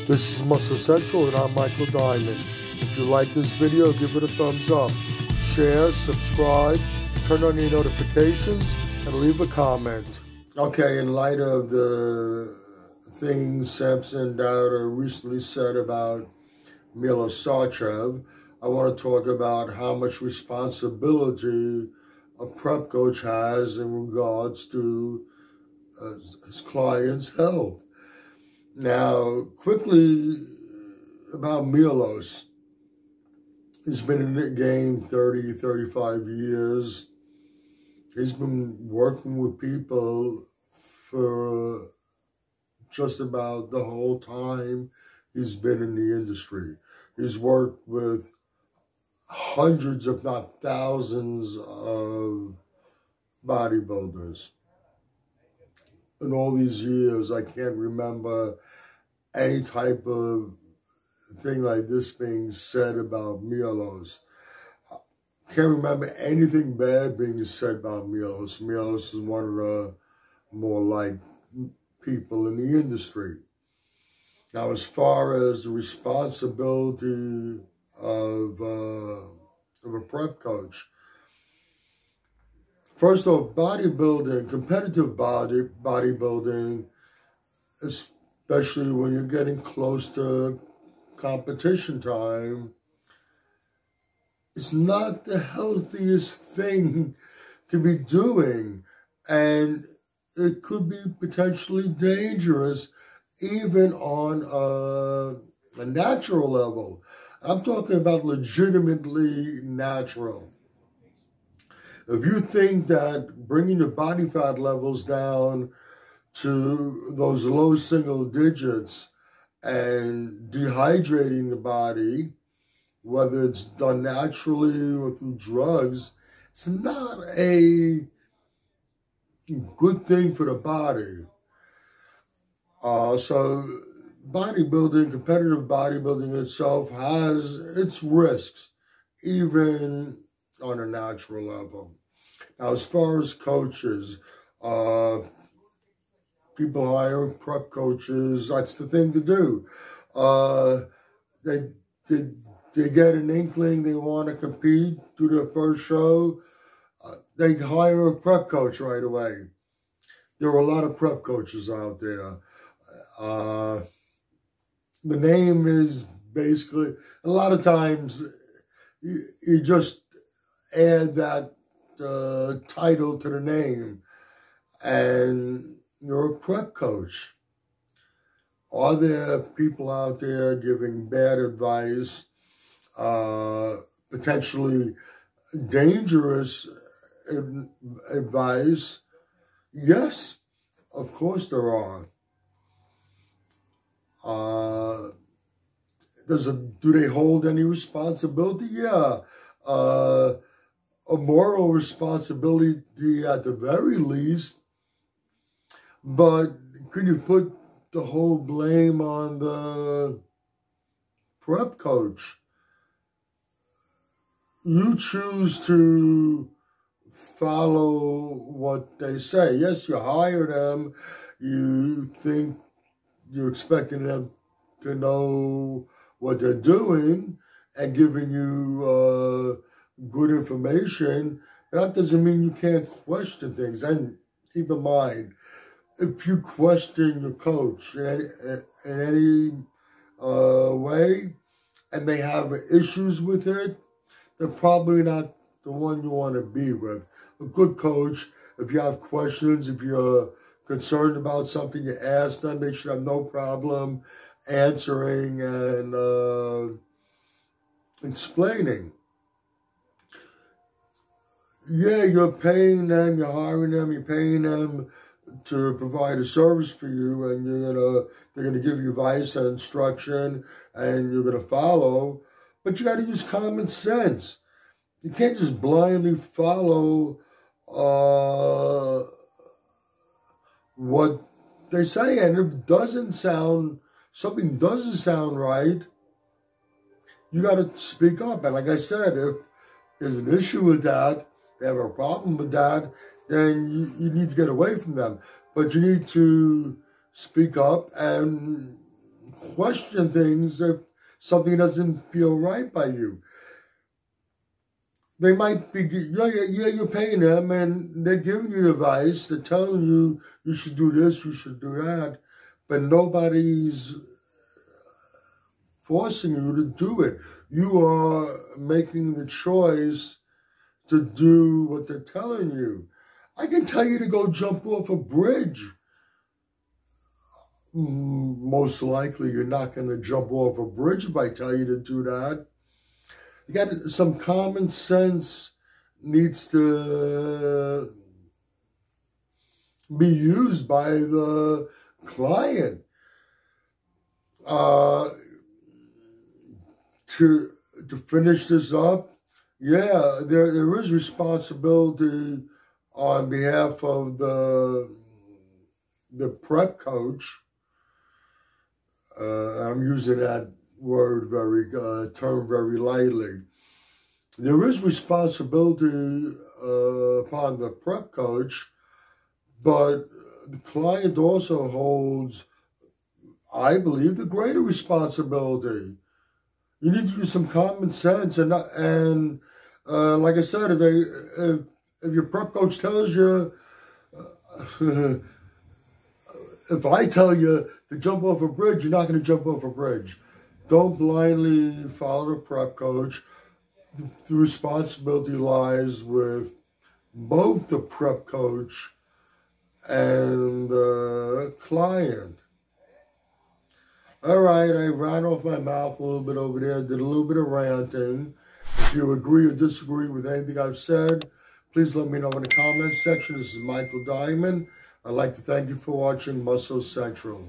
This is Muscle Central and I'm Michael Diamond. If you like this video, give it a thumbs up. Share, subscribe, turn on your notifications, and leave a comment. Okay, in light of the things Samson Dowder recently said about Milo Sarchev, I want to talk about how much responsibility a prep coach has in regards to his client's health. Now, quickly about Milos. He's been in the game 30, 35 years. He's been working with people for just about the whole time he's been in the industry. He's worked with hundreds, if not thousands, of bodybuilders. In all these years, I can't remember any type of thing like this being said about Milos. Can't remember anything bad being said about Milos. Milos is one of the more liked people in the industry. Now, as far as the responsibility of a prep coach, first off, bodybuilding, competitive bodybuilding, especially when you're getting close to competition time, it's not the healthiest thing to be doing. And it could be potentially dangerous even on a natural level. I'm talking about legitimately natural. If you think that bringing your body fat levels down to those low single digits and dehydrating the body, whether it's done naturally or through drugs, it's not a good thing for the body. So bodybuilding, competitive bodybuilding itself has its risks, even on a natural level. Now, as far as coaches, people hire prep coaches, that's the thing to do. They get an inkling they want to compete, do their first show, they hire a prep coach right away. There are a lot of prep coaches out there. The name is basically, a lot of times, you just add that title to the name, and you're a prep coach. Are there people out there giving bad advice, potentially dangerous advice? Yes, of course there are. Do they hold any responsibility? Yeah. A moral responsibility at the very least. But can you put the whole blame on the prep coach? You choose to follow what they say. Yes, you hire them. You think you're expecting them to know what they're doing and giving you good information. That doesn't mean you can't question things. And keep in mind, if you question your coach in any way and they have issues with it, they're probably not the one you want to be with. A good coach, if you have questions, if you're concerned about something, you ask them, they should have no problem answering and explaining. Yeah, you're paying them, you're hiring them, you're paying them to provide a service for you, and they're gonna give you advice and instruction, and you're gonna follow. But you got to use common sense. You can't just blindly follow what they say, and if something doesn't sound right, you got to speak up. And like I said, if there's an issue with that, they have a problem with that, then you need to get away from them. But you need to speak up and question things if something doesn't feel right by you. They might be, you're paying them and they're giving you advice. They're telling you, you should do this, you should do that. But nobody's forcing you to do it. You are making the choice to do what they're telling you. I can tell you to go jump off a bridge. Most likely you're not going to jump off a bridge if I tell you to do that. You got some common sense needs to be used by the client to finish this up. Yeah, there is responsibility on behalf of the prep coach. I'm using that term very lightly. There is responsibility upon the prep coach, but the client also holds, I believe, the greater responsibility. You need to use some common sense, and like I said, if your prep coach tells you, if I tell you to jump off a bridge, you're not going to jump off a bridge. Don't blindly follow the prep coach. The responsibility lies with both the prep coach and the client. All right, I ran off my mouth a little bit over there, did a little bit of ranting. If you agree or disagree with anything I've said, please let me know in the comments section. This is Michael Diamond. I'd like to thank you for watching Muscle Central.